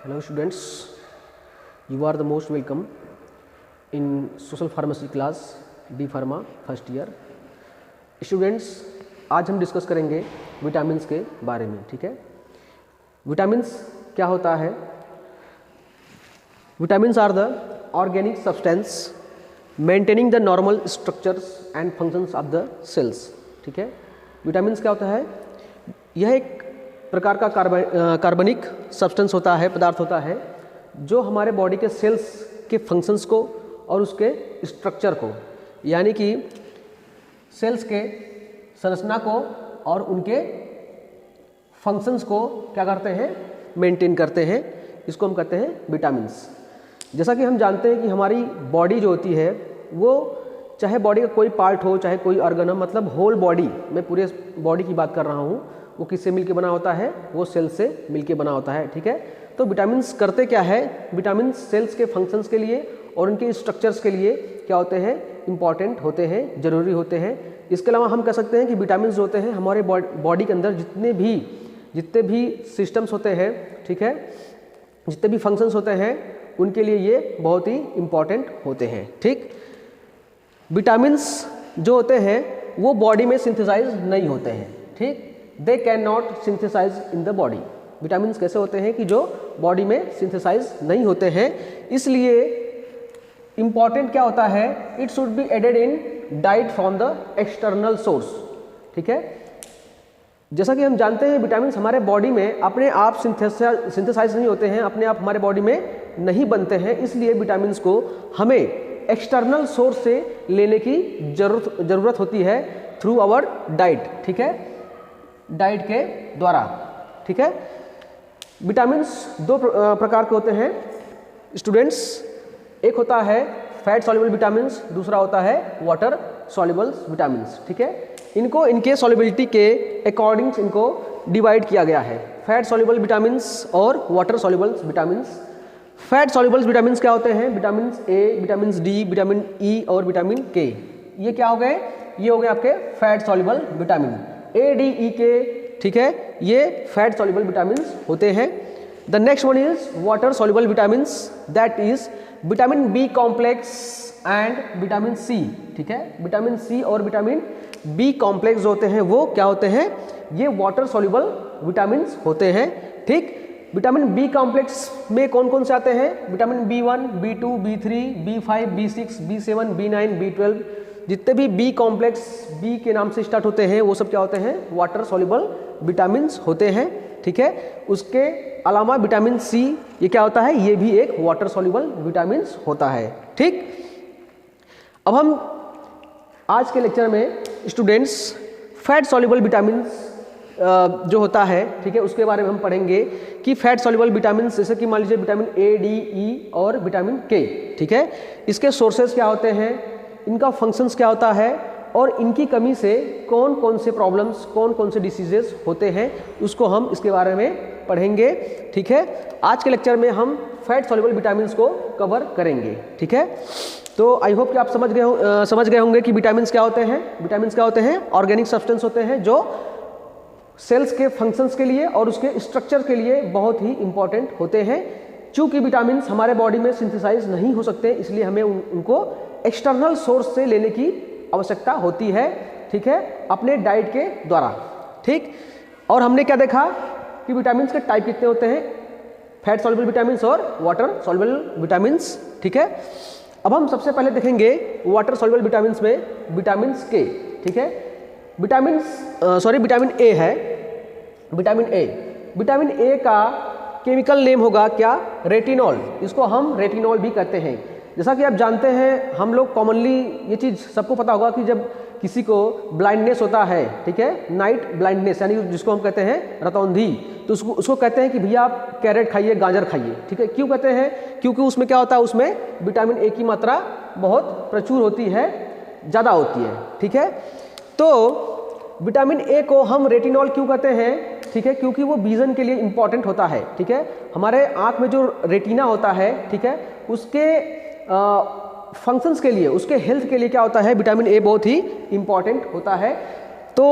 Hello students, you are the most welcome in social pharmacy class B Pharma first year. Students, आज हम discuss करेंगे vitamins के बारे में। ठीक है, विटामिन्स क्या होता है? Vitamins are the organic substance maintaining the normal structures and functions of the cells. ठीक है, विटामिन्स क्या होता है? यह एक प्रकार का कार्बनिक सब्सटेंस होता है, पदार्थ होता है जो हमारे बॉडी के सेल्स के फंक्शंस को और उसके स्ट्रक्चर को, यानी कि सेल्स के संरचना को और उनके फंक्शंस को क्या करते हैं? मेंटेन करते हैं। इसको हम कहते हैं विटामिन्स। जैसा कि हम जानते हैं कि हमारी बॉडी जो होती है वो चाहे बॉडी का कोई पार्ट हो, चाहे कोई ऑर्गन हो, मतलब होल बॉडी, मैं पूरे बॉडी की बात कर रहा हूँ, वो किससे मिलके बना होता है? वो सेल से मिलके बना होता है। ठीक है, तो विटामिन्स करते क्या है? विटामिन्स सेल्स के फंक्शंस के लिए और उनके स्ट्रक्चर्स के लिए क्या होते हैं? इंपॉर्टेंट होते हैं, जरूरी होते हैं। इसके अलावा हम कह सकते हैं कि विटामिन्स होते हैं हमारे बॉडी के अंदर जितने भी सिस्टम्स होते हैं, ठीक है, जितने भी फंक्शंस होते हैं, उनके लिए ये बहुत ही इम्पॉर्टेंट होते हैं। ठीक, विटामिन्स जो होते हैं वो बॉडी में सिंथेसाइज नहीं होते हैं। ठीक, they can not synthesise in the body. Vitamins कैसे होते हैं कि जो बॉडी में सिंथेसाइज नहीं होते हैं, इसलिए इंपॉर्टेंट क्या होता है? It should be added in diet from the external source. ठीक है, जैसा कि हम जानते हैं विटामिन्स हमारे बॉडी में अपने आप सिंथेसाइज नहीं होते हैं, अपने आप हमारे बॉडी में नहीं बनते हैं, इसलिए विटामिन्स को हमें एक्सटर्नल सोर्स से लेने की जरूरत होती है थ्रू आवर डाइट। ठीक है, डाइट के द्वारा। ठीक है, विटामिन्स दो प्रकार के होते हैं स्टूडेंट्स। एक होता है फैट सॉल्युबल विटामिन्स, दूसरा होता है वाटर सॉल्युबल विटामिन्स। ठीक है, इनको इनके सॉल्युबिलिटी के अकॉर्डिंग इनको डिवाइड किया गया है, फैट सॉल्युबल विटामिन्स और water soluble vitamins. Fat soluble vitamins क्या होते हैं? Vitamin A, vitamin D, vitamin E और विटामिन के। ये क्या हो गए? ये हो गए आपके fat soluble vitamin, A, D, E, K. ठीक है, ये फैट सॉल्युबल विटामिन्स होते हैं। The next one is water soluble vitamins, that is vitamin B complex and vitamin C. ठीक है, विटामिन सी और विटामिन बी कॉम्प्लेक्स जो होते हैं वो क्या होते हैं? ये वाटर सॉल्युबल विटामिन्स होते हैं। ठीक, विटामिन बी कॉम्प्लेक्स में कौन कौन से आते हैं? Vitamin B1, B2, B3, B5, B6, B7, B9, B12, जितने भी बी कॉम्प्लेक्स बी के नाम से स्टार्ट होते हैं वो सब क्या होते हैं? वाटर सॉल्युबल विटामिन्स होते हैं। ठीक है, उसके अलावा विटामिन सी, ये क्या होता है? ये भी एक वाटर सॉल्युबल विटामिन्स होता है। ठीक, अब हम आज के लेक्चर में स्टूडेंट्स फैट सॉल्युबल विटामिन्स जो होता है, ठीक है, उसके बारे में हम पढ़ेंगे कि फैट सॉल्युबल विटामिन्स जैसे कि मान लीजिए विटामिन ए, डी, ई और विटामिन के। ठीक है, इसके सोर्सेज क्या होते हैं, इनका फंक्शंस क्या होता है और इनकी कमी से कौन कौन से प्रॉब्लम्स, कौन कौन से डिसीजेस होते हैं, उसको हम इसके बारे में पढ़ेंगे। ठीक है, आज के लेक्चर में हम फैट सॉल्युबल विटामिन्स को कवर करेंगे। ठीक है, तो आई होप कि आप समझ गए होंगे कि विटामिन्स क्या होते हैं। विटामिन्स क्या होते हैं? ऑर्गेनिक सब्सटेंस होते हैं जो सेल्स के फंक्शंस के लिए और उसके स्ट्रक्चर के लिए बहुत ही इंपॉर्टेंट होते हैं। चूंकि विटामिन्स हमारे बॉडी में सिंथेसाइज नहीं हो सकते, इसलिए हमें उनको एक्सटर्नल सोर्स से लेने की आवश्यकता होती है। ठीक है, अपने डाइट के द्वारा। ठीक, और हमने क्या देखा कि विटामिन्स के टाइप कितने होते हैं? फैट सॉल्युबल विटामिन्स और वाटर सॉल्युबल विटामिन्स। ठीक है, अब हम सबसे पहले देखेंगे वाटर सॉल्युबल विटामिन्स में विटामिन के। ठीक है, विटामिन ए है, विटामिन ए का केमिकल नेम होगा क्या? रेटिनॉल। इसको हम रेटिनॉल भी कहते हैं। जैसा कि आप जानते हैं, हम लोग कॉमनली ये चीज़ सबको पता होगा कि जब किसी को ब्लाइंडनेस होता है, ठीक है, नाइट ब्लाइंडनेस, यानी जिसको हम कहते हैं रतौंधी, तो उसको कहते हैं कि भैया आप कैरेट खाइए, गाजर खाइए। ठीक है, क्यों कहते हैं? क्योंकि उसमें क्या होता है? उसमें विटामिन ए की मात्रा बहुत प्रचुर होती है, ज़्यादा होती है। ठीक है, तो विटामिन ए को हम रेटिनॉल क्यों कहते हैं? ठीक है, क्योंकि वो विजन के लिए इंपॉर्टेंट होता है। ठीक है, हमारे आँख में जो रेटिना होता है, ठीक है, उसके फंक्शंस के लिए, उसके हेल्थ के लिए क्या होता है? विटामिन ए बहुत ही इंपॉर्टेंट होता है। तो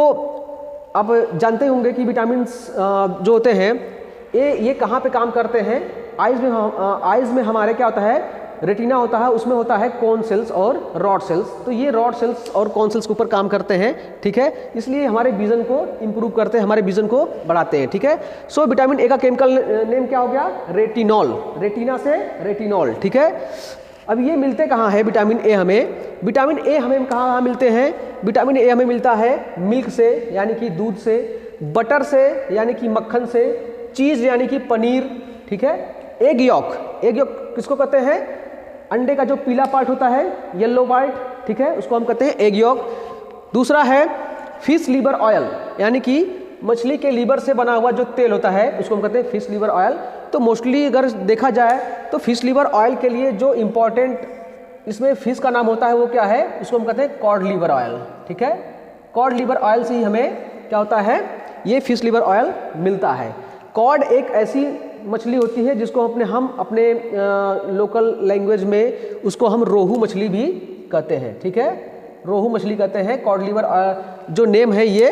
आप जानते होंगे कि विटामिन्स जो होते हैं ये कहाँ पे काम करते हैं? आइज में हमारे क्या होता है, रेटिना होता है, उसमें होता है कोन सेल्स और रॉड सेल्स। तो ये रॉड सेल्स और कोन सेल्स के ऊपर काम करते हैं, ठीक है, इसलिए हमारे विजन को इंप्रूव करते हैं, हमारे विजन को बढ़ाते हैं, ठीक है। सो विटामिन ए का केमिकल नेम क्या हो गया, रेटिनॉल, रेटिना से रेटिनॉल, ठीक है। अब ये मिलते कहाँ है विटामिन ए हमें, विटामिन ए हमें कहाँ मिलते हैं, विटामिन ए हमें मिलता है मिल्क से यानी कि दूध से, बटर से यानी कि मक्खन से, चीज़ यानी कि पनीर, ठीक है, एग यॉक, एग यॉक किसको कहते हैं, अंडे का जो पीला पार्ट होता है, येलो पार्ट, ठीक है, उसको हम कहते हैं एग यॉक। दूसरा है फिश लीवर ऑयल, यानी कि मछली के लीवर से बना हुआ जो तेल होता है उसको हम कहते हैं फिश लीवर ऑयल। तो मोस्टली अगर देखा जाए तो फिश लीवर ऑयल के लिए जो इम्पोर्टेंट इसमें फिश का नाम होता है वो क्या है, उसको हम कहते हैं कॉड लीवर ऑयल, ठीक है। कॉड लीवर ऑयल से ही हमें क्या होता है, ये फिश लीवर ऑयल मिलता है। कॉड एक ऐसी मछली होती है जिसको हम अपने लोकल लैंग्वेज में उसको हम रोहू मछली भी कहते हैं, ठीक है, रोहू मछली कहते हैं। कॉड लीवर जो नेम है ये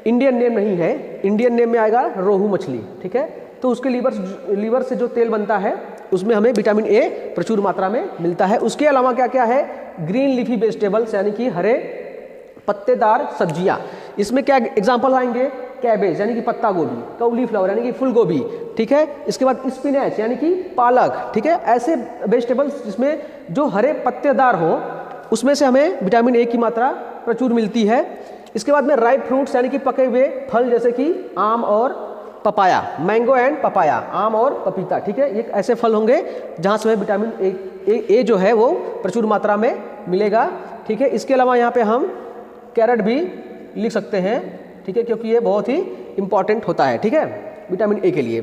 इंडियन नेम नहीं है, इंडियन नेम में आएगा रोहू मछली, ठीक है। तो उसके लीवर से जो तेल बनता है उसमें हमें विटामिन ए प्रचुर मात्रा में मिलता है। उसके अलावा क्या क्या है, ग्रीन लीफी वेजिटेबल्स यानी कि हरे पत्तेदार सब्जियां, इसमें क्या एग्जाम्पल आएंगे, कैबेज यानी कि पत्ता गोभी, कॉलीफ्लावर यानी कि फूल गोभी, ठीक है। इसके बाद स्पिनच यानी कि पालक, ठीक है। ऐसे वेजिटेबल्स जिसमें जो हरे पत्तेदार हो उसमें से हमें विटामिन ए की मात्रा प्रचुर मिलती है। इसके बाद में राइप फ्रूट्स यानी कि पके हुए फल जैसे कि आम और पपाया, मैंगो एंड पपाया, आम और पपीता, ठीक है, ये ऐसे फल होंगे जहाँ से हमें विटामिन ए जो है वो प्रचुर मात्रा में मिलेगा, ठीक है। इसके अलावा यहाँ पे हम कैरेट भी लिख सकते हैं, ठीक है, क्योंकि ये बहुत ही इंपॉर्टेंट होता है, ठीक है, विटामिन ए के लिए।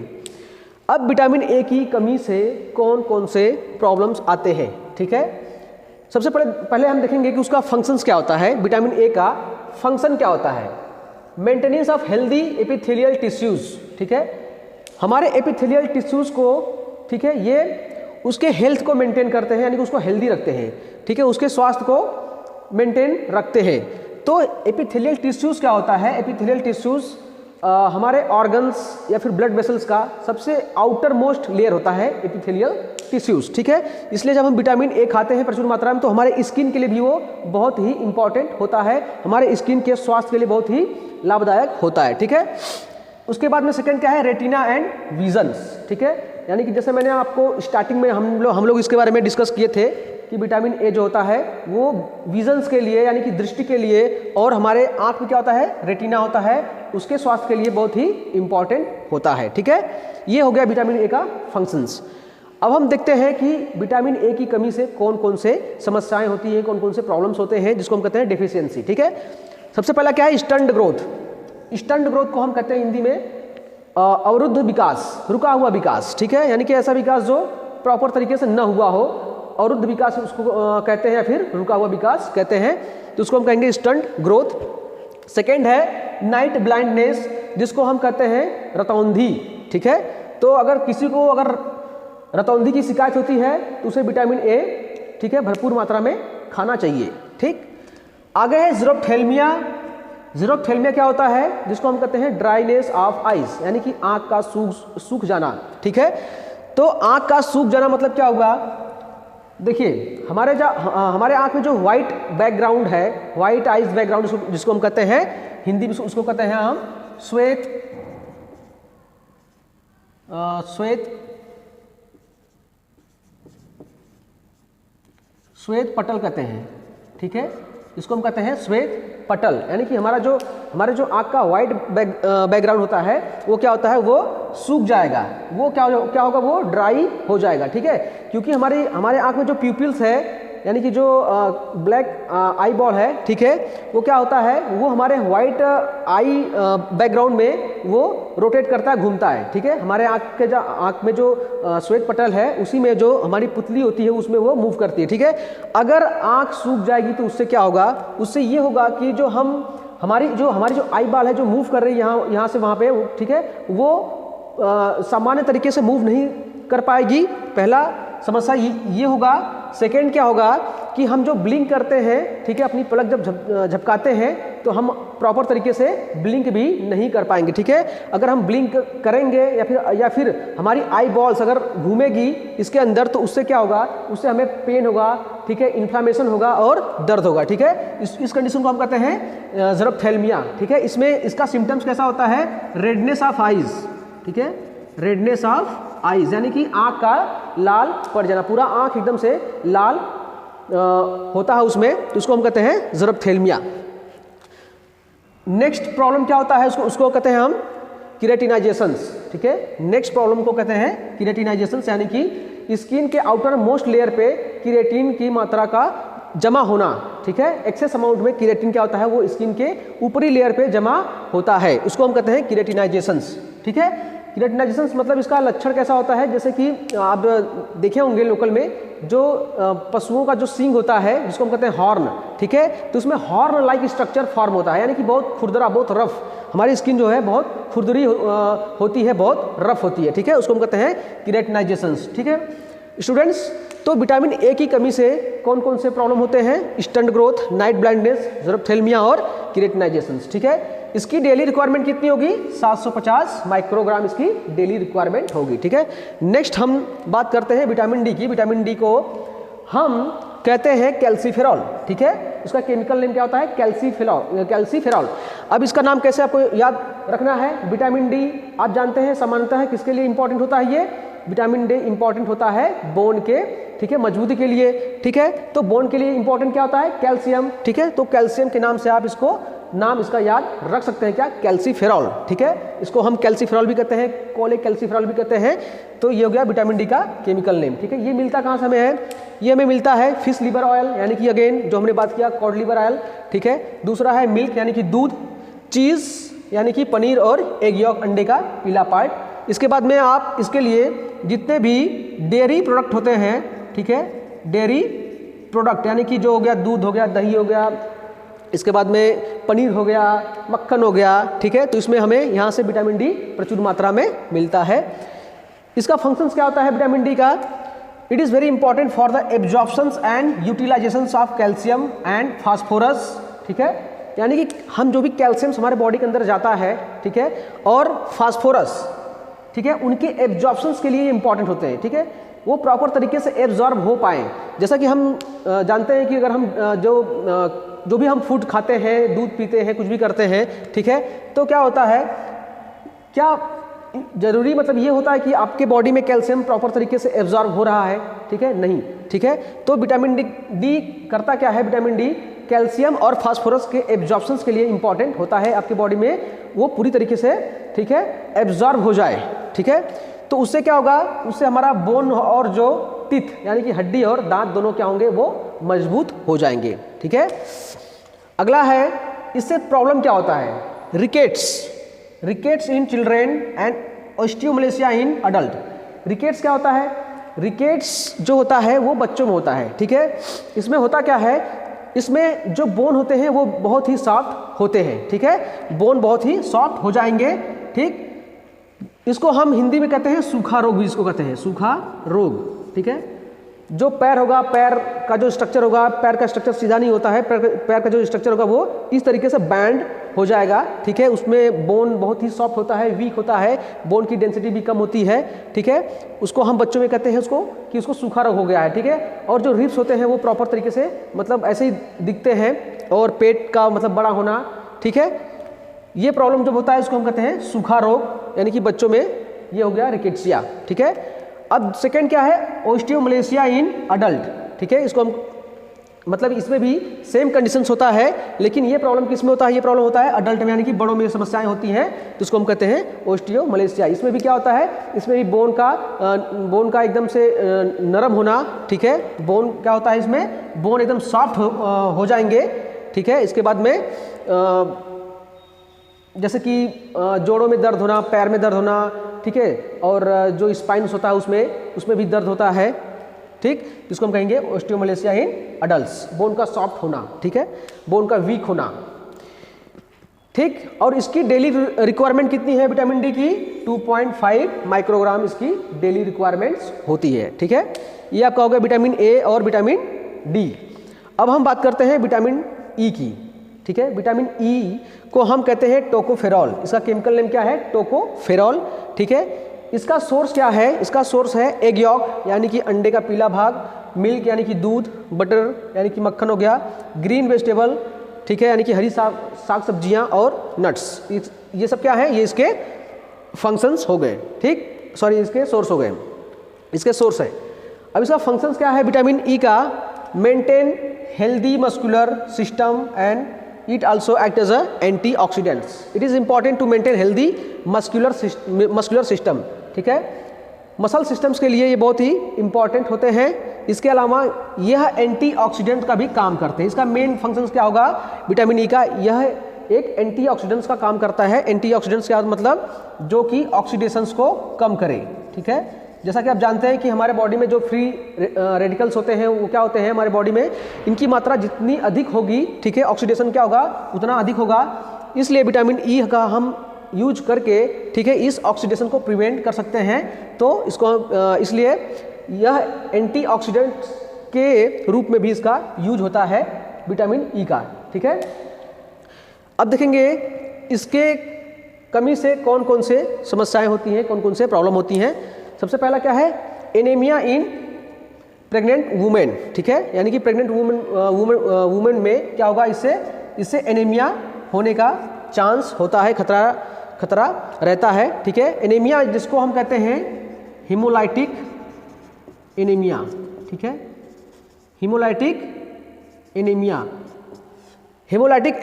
अब विटामिन ए की कमी से कौन कौन से प्रॉब्लम्स आते हैं, ठीक है। सबसे पहले हम देखेंगे कि उसका फंक्शंस क्या होता है, विटामिन ए का फंक्शन क्या होता है, maintenance of healthy epithelial tissues, ठीक है, हमारे एपिथेलियल टिश्यूज को, ठीक है, ये उसके हेल्थ को मेंटेन करते हैं यानी कि उसको हेल्दी रखते हैं, ठीक है, उसके स्वास्थ्य को मेंटेन रखते हैं। तो एपिथेलियल टिश्यूज क्या होता है, एपिथेलियल टिश्यूज हमारे ऑर्गन्स या फिर ब्लड वेसल्स का सबसे आउटर मोस्ट लेयर होता है एपिथेलियल टिश्यूज, ठीक है। इसलिए जब हम विटामिन ए खाते हैं प्रचुर मात्रा में तो हमारे स्किन के लिए भी वो बहुत ही इंपॉर्टेंट होता है, हमारे स्किन के स्वास्थ्य के लिए बहुत ही लाभदायक होता है, ठीक है। उसके बाद में सेकंड क्या है, रेटिना एंड विजन्स, ठीक है, यानी कि जैसे मैंने आपको स्टार्टिंग में हम लोग इसके बारे में डिस्कस किए थे कि विटामिन ए जो होता है वो विजन्स के लिए यानी कि दृष्टि के लिए, और हमारे आँख में क्या होता है, रेटिना होता है, उसके स्वास्थ्य के लिए बहुत ही इंपॉर्टेंट होता है, ठीक है। ये हो गया विटामिन ए का फंक्शंस। अब हम देखते हैं कि विटामिन ए की कमी से कौन कौन से समस्याएं होती हैं, कौन कौन से प्रॉब्लम्स होते हैं जिसको हम कहते हैं डेफिशिएंसी, ठीक है। सबसे पहला क्या है, स्टंट ग्रोथ। स्टंट ग्रोथ को हम कहते हैं हिंदी में अवरुद्ध विकास, रुका हुआ विकास, ठीक है, यानी कि ऐसा विकास जो प्रॉपर तरीके से न हुआ हो, अवरुद्ध विकास उसको कहते हैं या फिर रुका हुआ विकास कहते हैं, तो उसको हम कहेंगे स्टंट ग्रोथ। सेकेंड है नाइट ब्लाइंडनेस, जिसको हम कहते हैं रतौंधी, ठीक है। तो अगर किसी को अगर रतौंधी की शिकायत होती है तो उसे विटामिन ए, ठीक है, भरपूर मात्रा में खाना चाहिए, ठीक। आगे है ज़ीरोफ्थेल्मिया। ज़ीरोफ्थेल्मिया क्या होता है, जिसको हम कहते हैं ड्राइनेस ऑफ आइज, यानी कि आँख का सूख जाना, ठीक है। तो आँख का सूख जाना मतलब क्या हुआ, देखिए हमारे आँख में जो व्हाइट बैकग्राउंड है, व्हाइट आइज बैकग्राउंड जिसको हम कहते हैं हिंदी में उसको कहते हैं हम श्वेत पटल कहते हैं, ठीक है, इसको हम कहते हैं श्वेत पटल, यानी कि हमारे जो आँख का व्हाइट बैकग्राउंड होता है वो क्या होता है, वो सूख जाएगा, वो क्या होगा, वो ड्राई हो जाएगा, ठीक है। क्योंकि हमारे आँख में जो प्यूपिल्स है यानी कि जो ब्लैक आई बॉल है, ठीक है, वो क्या होता है, वो हमारे व्हाइट आई बैकग्राउंड में वो रोटेट करता है, घूमता है, ठीक है। हमारे आँख में जो श्वेत पटल है उसी में जो हमारी पुतली होती है उसमें वो मूव करती है, ठीक है। अगर आँख सूख जाएगी तो उससे क्या होगा, उससे ये होगा कि जो हमारी जो आई बॉल है जो मूव कर रही है यहाँ से वहाँ पे, ठीक है, वो सामान्य तरीके से मूव नहीं कर पाएगी, पहला समस्या ये होगा। सेकेंड क्या होगा कि हम जो ब्लिंक करते हैं, ठीक है, अपनी पलक जब झपकाते हैं तो हम प्रॉपर तरीके से ब्लिंक भी नहीं कर पाएंगे, ठीक है। अगर हम ब्लिंक करेंगे या फिर हमारी आई बॉल्स अगर घूमेगी इसके अंदर, तो उससे क्या होगा, उससे हमें पेन होगा, ठीक है, इन्फ्लामेशन होगा और दर्द होगा, ठीक है। इस कंडीशन को हम कहते हैं ज़ेरोप्थेल्मिया, ठीक है। इसमें इसका सिम्टम्स कैसा होता है, रेडनेस ऑफ आइज, ठीक है, रेडनेस ऑफ आइज यानी कि आँख का लाल पड़ जाना, पूरा आँख एकदम से लाल होता है उसमें, तो उसको हम कहते हैं ज़ेरोप्थेल्मिया। नेक्स्ट प्रॉब्लम क्या होता है, उसको कहते हैं हम कीरेटिनाइजेशंस, ठीक है। नेक्स्ट प्रॉब्लम को कहते हैं कीरेटिनाइजेशंस, यानी कि स्किन के आउटर मोस्ट लेयर पे कीरेटिन की मात्रा का जमा होना, ठीक है। एक्सेस अमाउंट में कीरेटिन क्या होता है, वो स्किन के ऊपरी लेयर पे जमा होता है, उसको हम कहते हैं कीरेटिनाइजेशंस, ठीक है। कीरेटिनाइजेशंस मतलब इसका लक्षण कैसा होता है, जैसे कि आप देखे होंगे लोकल में जो पशुओं का जो सींग होता है जिसको हम कहते हैं हॉर्न, ठीक है, तो उसमें हॉर्न लाइक स्ट्रक्चर फॉर्म होता है, यानी कि बहुत खुरदरा, बहुत रफ, हमारी स्किन जो है बहुत खुरदरी होती है, बहुत रफ होती है, ठीक है, उसको हम कहते हैं कीरेटिनाइजेशंस, ठीक है। स्टूडेंट्स, तो विटामिन ए की कमी से कौन कौन से प्रॉब्लम होते हैं, स्टंट ग्रोथ, नाइट ब्लाइंडनेस, ज़ेरोप्थेल्मिया और कीरेटिनाइजेशंस, ठीक है। इसकी डेली रिक्वायरमेंट कितनी होगी, 750 माइक्रोग्राम इसकी डेली रिक्वायरमेंट होगी, ठीक है। नेक्स्ट हम बात करते हैं विटामिन डी की। विटामिन डी को हम कहते हैं कैल्सीफेरॉल, ठीक है। उसका केमिकल नेम क्या होता है, कैल्सीफेरॉल। अब इसका नाम कैसे आपको याद रखना है, विटामिन डी आप जानते हैं सामान्यतः किसके लिए इंपॉर्टेंट होता है, ये विटामिन डी इंपॉर्टेंट होता है बोन के, ठीक है, मजबूती के लिए, ठीक है। तो बोन के लिए इंपॉर्टेंट क्या होता है, कैल्शियम, ठीक है। तो कैल्शियम के नाम से आप इसको नाम इसका याद रख सकते हैं, क्या, कैल्सीफेरॉल, ठीक है। इसको हम कैल्सीफेरॉल भी कहते हैं, कोले कैल्सीफेरॉल भी कहते हैं। तो ये हो गया विटामिन डी का केमिकल नेम, ठीक है। ये मिलता कहाँ से हमें है, ये हमें मिलता है फिश लिवर ऑयल, यानी कि अगेन जो हमने बात किया कॉड लिवर ऑयल, ठीक है। दूसरा है मिल्क यानी कि दूध, चीज़ यानी कि पनीर और एग यॉक अंडे का पीला पार्ट। इसके बाद में आप इसके लिए जितने भी डेयरी प्रोडक्ट होते हैं, ठीक है, डेयरी प्रोडक्ट यानी कि जो हो गया दूध हो गया, दही हो गया, इसके बाद में पनीर हो गया, मक्खन हो गया, ठीक है, तो इसमें हमें यहाँ से विटामिन डी प्रचुर मात्रा में मिलता है। इसका फंक्शंस क्या होता है विटामिन डी का, it is very important for the absorptions and utilizations of calcium and phosphorus, ठीक है, यानी कि हम जो भी कैल्शियम हमारे बॉडी के अंदर जाता है, ठीक है, और फास्फोरस, ठीक है, उनके एब्जॉर्प्शंस के लिए इंपॉर्टेंट होते हैं, ठीक है, वो प्रॉपर तरीके से एब्जॉर्ब हो पाएँ। जैसा कि हम जानते हैं कि अगर हम जो भी हम फूड खाते हैं, दूध पीते हैं, कुछ भी करते हैं, ठीक है, तो क्या होता है, क्या जरूरी मतलब ये होता है कि आपके बॉडी में कैल्शियम प्रॉपर तरीके से एब्जॉर्ब हो रहा है, ठीक है, नहीं, ठीक है। तो विटामिन डी करता क्या है, विटामिन डी कैल्शियम और फास्फोरस के एब्जॉर्प्शंस के लिए इंपॉर्टेंट होता है आपके बॉडी में, वो पूरी तरीके से, ठीक है, एब्जॉर्ब हो जाए, ठीक है। तो उससे क्या होगा, उससे हमारा बोन और जो टीथ यानी कि हड्डी और दांत दोनों क्या होंगे, वो मजबूत हो जाएंगे, ठीक है। अगला है, इससे प्रॉब्लम क्या होता है, rickets in children and osteomalacia in adult. Rickets क्या होता है, रिकेट्स जो होता है वो बच्चों में होता है, ठीक है। इसमें होता क्या है, इसमें जो बोन होते हैं वो बहुत ही सॉफ्ट होते हैं, ठीक है, बोन बहुत ही सॉफ्ट हो जाएंगे, ठीक। इसको हम हिंदी में कहते हैं सूखा रोग, भी इसको कहते हैं सूखा रोग, ठीक है। जो पैर होगा, पैर का जो स्ट्रक्चर होगा, पैर का स्ट्रक्चर सीधा नहीं होता है, पैर का जो स्ट्रक्चर होगा वो इस तरीके से बैंड हो जाएगा, ठीक है। उसमें बोन बहुत ही सॉफ्ट होता है, वीक होता है, बोन की डेंसिटी भी कम होती है, ठीक है। उसको हम बच्चों में कहते हैं उसको सूखा रोग हो गया है, ठीक है। और जो रिब्स होते हैं वो प्रॉपर तरीके से मतलब ऐसे ही दिखते हैं, और पेट का मतलब बड़ा होना, ठीक है। ये प्रॉब्लम जब होता है इसको हम कहते हैं सूखा रोग, यानी कि बच्चों में ये हो गया रिकेट्सिया, ठीक है। अब सेकंड क्या है, ऑस्टियोमलेशिया इन अडल्ट, ठीक है। इसको हम मतलब इसमें भी सेम कंडीशंस होता है, लेकिन ये प्रॉब्लम किस में होता है, ये प्रॉब्लम होता है अडल्ट में, यानी कि बड़ों में समस्याएं होती हैं, तो इसको हम कहते हैं ऑस्टियोमलेशिया। इसमें भी क्या होता है, इसमें भी बोन का एकदम से नरम होना, ठीक है। बोन क्या होता है, इसमें बोन एकदम सॉफ्ट हो जाएंगे, ठीक है। इसके बाद में जैसे कि जोड़ों में दर्द होना, पैर में दर्द होना, ठीक है, और जो स्पाइन्स होता है उसमें भी दर्द होता है, ठीक, जिसको हम कहेंगे ऑस्टियोमलेशिया इन अडल्ट्स। बोन का सॉफ्ट होना, ठीक है, बोन का वीक होना, ठीक। और इसकी डेली रिक्वायरमेंट कितनी है विटामिन डी की, 2.5 माइक्रोग्राम इसकी डेली रिक्वायरमेंट्स होती है, ठीक है। ये आपका हो गया विटामिन ए और विटामिन डी। अब हम बात करते हैं विटामिन ई की, ठीक है। विटामिन ई को हम कहते हैं टोकोफेरॉल, इसका केमिकल नेम क्या है, टोकोफेरॉल, ठीक है। इसका सोर्स क्या है, इसका सोर्स है एग यॉक यानी कि अंडे का पीला भाग, मिल्क यानी कि दूध, बटर यानी कि मक्खन हो गया, ग्रीन वेजिटेबल, ठीक है, यानी कि हरी साग सब्जियां और नट्स, ये सब क्या है, ये इसके फंक्शंस हो गए, ठीक, सॉरी इसके सोर्स हो गए, इसके सोर्स है। अब इसका फंक्शंस क्या है विटामिन ई का, maintain healthy muscular system and it also act as a antioxidants. It is important to maintain healthy muscular system, ठीक है, मसल सिस्टम्स के लिए ये बहुत ही इंपॉर्टेंट होते हैं। इसके अलावा यह एंटीऑक्सीडेंट का भी काम करते हैं। इसका मेन फंक्शंस क्या होगा विटामिन ई का, यह एक एंटीऑक्सीडेंट्स का काम करता है। एंटीऑक्सीडेंट्स का मतलब जो कि ऑक्सीडेशंस को कम करे, ठीक है। जैसा कि आप जानते हैं कि हमारे बॉडी में जो फ्री रेडिकल्स होते हैं वो क्या होते हैं हमारे बॉडी में, इनकी मात्रा जितनी अधिक होगी, ठीक है, ऑक्सीडेशन क्या होगा उतना अधिक होगा। इसलिए विटामिन ई का हम यूज करके, ठीक है, इस ऑक्सीडेशन को प्रिवेंट कर सकते हैं। तो इसको इसलिए यह एंटीऑक्सीडेंट के रूप में भी इसका यूज होता है विटामिन ई का, ठीक है। अब देखेंगे इसके कमी से कौन कौन से समस्याएं होती हैं, कौन कौन से प्रॉब्लम होती हैं। सबसे पहला क्या है, एनीमिया इन प्रेग्नेंट वुमेन, ठीक है, यानी कि प्रेग्नेंट वुमेन में क्या होगा, इससे एनीमिया होने का चांस होता है, खतरा रहता है, ठीक है। एनीमिया जिसको हम कहते हैं हीमोलाइटिक एनीमिया, ठीक है, हीमोलाइटिक एनीमिया। हेमोलाइटिक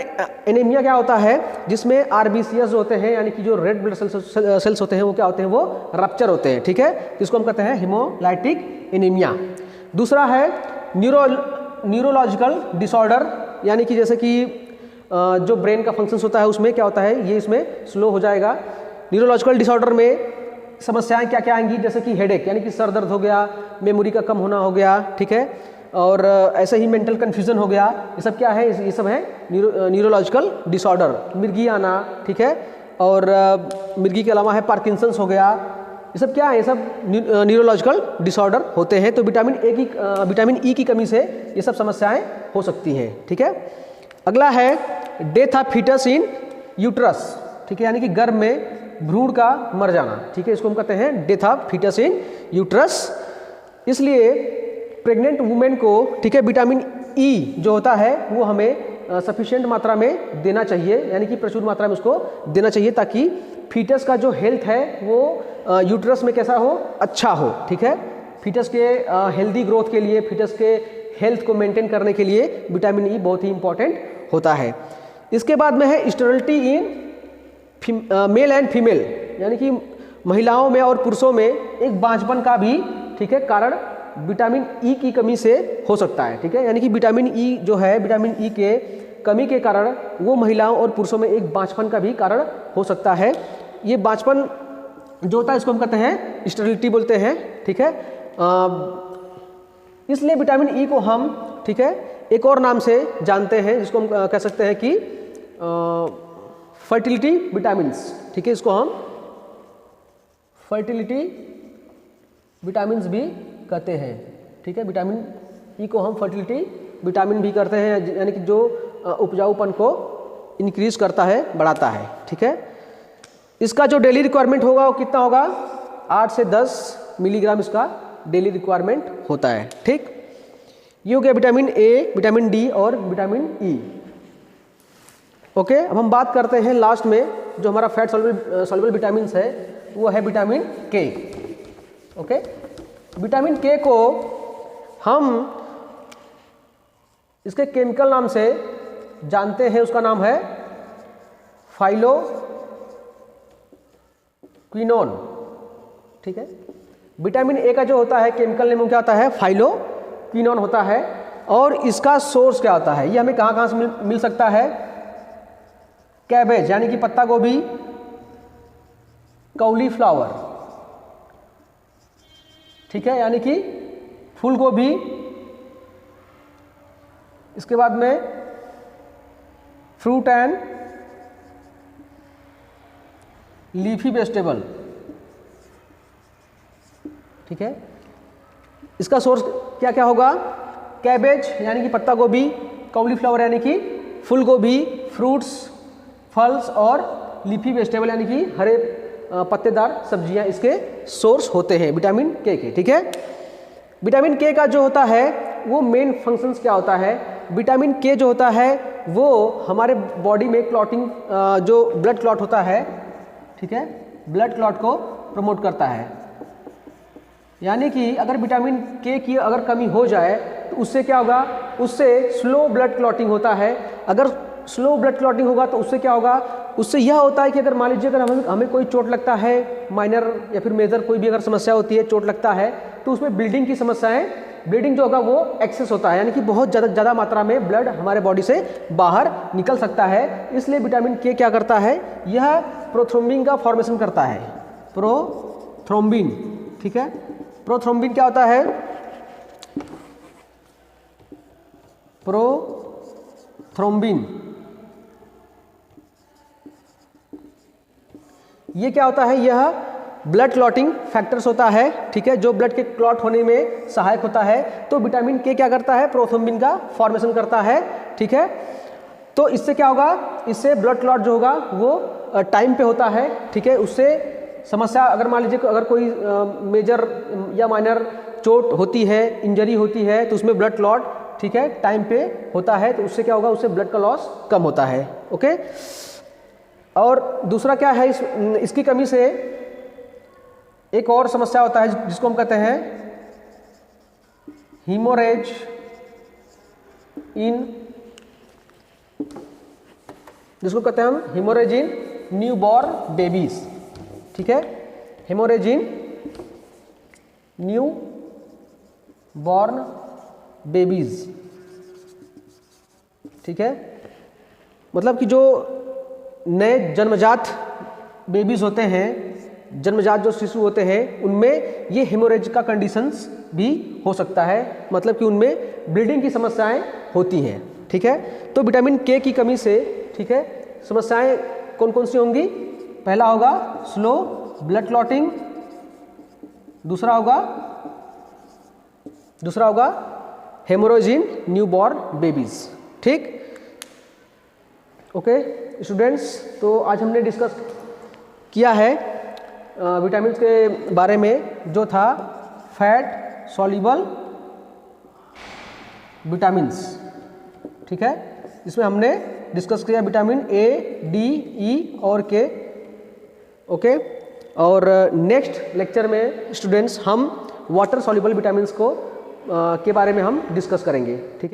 एनीमिया क्या होता है, जिसमें आरबीसीएस होते हैं यानी कि जो रेड ब्लड सेल्स होते हैं वो क्या होते हैं, वो रप्चर होते हैं, ठीक है, जिसको हम कहते हैं हेमोलाइटिक एनीमिया। दूसरा है न्यूरोलॉजिकल डिसऑर्डर, यानी कि जैसे कि जो ब्रेन का फंक्शंस होता है उसमें क्या होता है, ये इसमें स्लो हो जाएगा। न्यूरोलॉजिकल डिसऑर्डर में समस्याएं क्या क्या आएंगी, जैसे कि हेडेक यानी कि सर दर्द हो गया, मेमोरी का कम होना हो गया, ठीक है, और ऐसे ही मेंटल कन्फ्यूजन हो गया, ये सब क्या है, ये सब है न्यूरोलॉजिकल डिसऑर्डर। मिर्गी आना, ठीक है, और मिर्गी के अलावा है पार्किंसंस हो गया, ये सब क्या है, ये सब न्यूरोलॉजिकल डिसऑर्डर होते हैं। तो विटामिन ई की कमी से ये सब समस्याएं हो सकती हैं, ठीक है। अगला है death of foetus in uterus, ठीक है, यानी कि गर्भ में भ्रूण का मर जाना, ठीक है, इसको हम कहते हैं death of foetus in uterus. इसलिए प्रेग्नेंट वुमेन को, ठीक है, विटामिन ई जो होता है वो हमें सफिशिएंट मात्रा में देना चाहिए, यानी कि प्रचुर मात्रा में उसको देना चाहिए, ताकि फीटस का जो हेल्थ है वो यूट्रस में कैसा हो, अच्छा हो, ठीक है। फीटस के हेल्दी ग्रोथ के लिए, फीटस के हेल्थ को मेंटेन करने के लिए विटामिन ई बहुत ही इंपॉर्टेंट होता है। इसके बाद में है sterility in male and female, यानी कि महिलाओं में और पुरुषों में एक बांझपन का भी, ठीक है, कारण विटामिन ई की कमी से हो सकता है, ठीक है, यानी कि विटामिन ई जो है, विटामिन ई के कमी के कारण वो महिलाओं और पुरुषों में एक बांझपन का भी कारण हो सकता है। ये बांझपन जो होता है इसको हम कहते हैं स्टेरिलिटी बोलते हैं, ठीक है। इसलिए विटामिन ई को हम, ठीक है, एक और नाम से जानते हैं जिसको हम कह सकते हैं कि फर्टिलिटी विटामिन्स, ठीक है, इसको हम फर्टिलिटी विटामिन्स भी कहते हैं, ठीक है। विटामिन ई को हम फर्टिलिटी विटामिन भी करते हैं, यानी कि जो उपजाऊपन को इंक्रीज करता है, बढ़ाता है, ठीक है। इसका जो डेली रिक्वायरमेंट होगा वो कितना होगा, 8 से 10 मिलीग्राम इसका डेली रिक्वायरमेंट होता है, ठीक। ये हो गया विटामिन ए, विटामिन डी और विटामिन ई। ओके, अब हम बात करते हैं लास्ट में जो हमारा फैट सॉल्युबल विटामिन है वो है विटामिन के। ओके, विटामिन के को हम इसके केमिकल नाम से जानते हैं, उसका नाम है फाइलोक्विनोन, ठीक है। विटामिन ए का जो होता है केमिकल नेम क्या होता है, फाइलोक्विनोन होता है। और इसका सोर्स क्या होता है, ये हमें कहाँ कहाँ से मिल सकता है, कैबेज यानी कि पत्ता गोभी, कॉलीफ्लावर, ठीक है, यानी कि फूल गोभी, इसके बाद में फ्रूट एंड लीफी वेजिटेबल, ठीक है। इसका सोर्स क्या क्या होगा, कैबेज यानी कि पत्ता गोभी, कॉलीफ्लावर यानी कि फूल गोभी, फ्रूट्स, फल्स और लीफी वेजिटेबल यानी कि हरे पत्तेदार सब्जियां इसके सोर्स होते हैं विटामिन के के। ठीक है, विटामिन के का जो होता है वो मेन फंक्शंस क्या होता है, विटामिन के जो होता है वो हमारे बॉडी में क्लॉटिंग जो ब्लड क्लॉट होता है, ठीक है, ब्लड क्लॉट को प्रमोट करता है। यानी कि अगर विटामिन के की अगर कमी हो जाए तो उससे क्या होगा, उससे स्लो ब्लड क्लॉटिंग होता है। अगर स्लो ब्लड क्लॉटिंग होगा तो उससे क्या होगा, उससे यह होता है कि अगर मान लीजिए अगर हमें कोई चोट लगता है, माइनर या फिर मेजर कोई भी अगर समस्या होती है, चोट लगता है, तो उसमें ब्लीडिंग की समस्याएं, ब्लीडिंग जो होगा वो एक्सेस होता है, यानी कि बहुत ज़्यादा मात्रा में ब्लड हमारे बॉडी से बाहर निकल सकता है। इसलिए विटामिन के क्या करता है, यह प्रोथ्रोम्बिन का फॉर्मेशन करता है, प्रोथ्रोम्बिन। ठीक है, प्रोथ्रोम्बिन क्या होता है, प्रोथ्रोम्बिन ये क्या होता है, यह ब्लड क्लॉटिंग फैक्टर्स होता है। ठीक है, जो ब्लड के क्लॉट होने में सहायक होता है। तो विटामिन के क्या करता है, प्रोथ्रोम्बिन का फॉर्मेशन करता है। ठीक है, तो इससे क्या होगा, इससे ब्लड क्लॉट जो होगा वो टाइम पे होता है। ठीक है, उससे समस्या अगर मान लीजिए अगर कोई मेजर या माइनर चोट होती है, इंजरी होती है, तो उसमें ब्लड क्लॉट, ठीक है, टाइम पे होता है, तो उससे क्या होगा, उससे ब्लड का लॉस कम होता है। ओके, और दूसरा क्या है, इसकी कमी से एक और समस्या होता है जिसको हम कहते हैं हीमोरेज इन, जिसको कहते हैं हम हीमोरेज इन न्यूबॉर्न बेबीज। ठीक है, हीमोरेज इन न्यू बॉर्न बेबीज। ठीक है, मतलब कि जो नए जन्मजात बेबीज होते हैं, जन्मजात जो शिशु होते हैं, उनमें ये हेमोरेज का कंडीशंस भी हो सकता है, मतलब कि उनमें ब्लीडिंग की समस्याएं होती हैं। ठीक है, तो विटामिन के की कमी से, ठीक है, समस्याएं कौन कौन सी होंगी, पहला होगा स्लो ब्लड क्लॉटिंग, दूसरा होगा हेमोरेज इन न्यूबॉर्न बेबीज। ठीक, ओके स्टूडेंट्स, तो आज हमने डिस्कस किया है विटामिन के बारे में, जो था फैट सॉल्युबल विटामिन्स। ठीक है, इसमें हमने डिस्कस किया विटामिन ए, डी, ई और के। ओके, और नेक्स्ट लेक्चर में स्टूडेंट्स हम वाटर सॉल्युबल विटामिन्स को के बारे में हम डिस्कस करेंगे। ठीक है।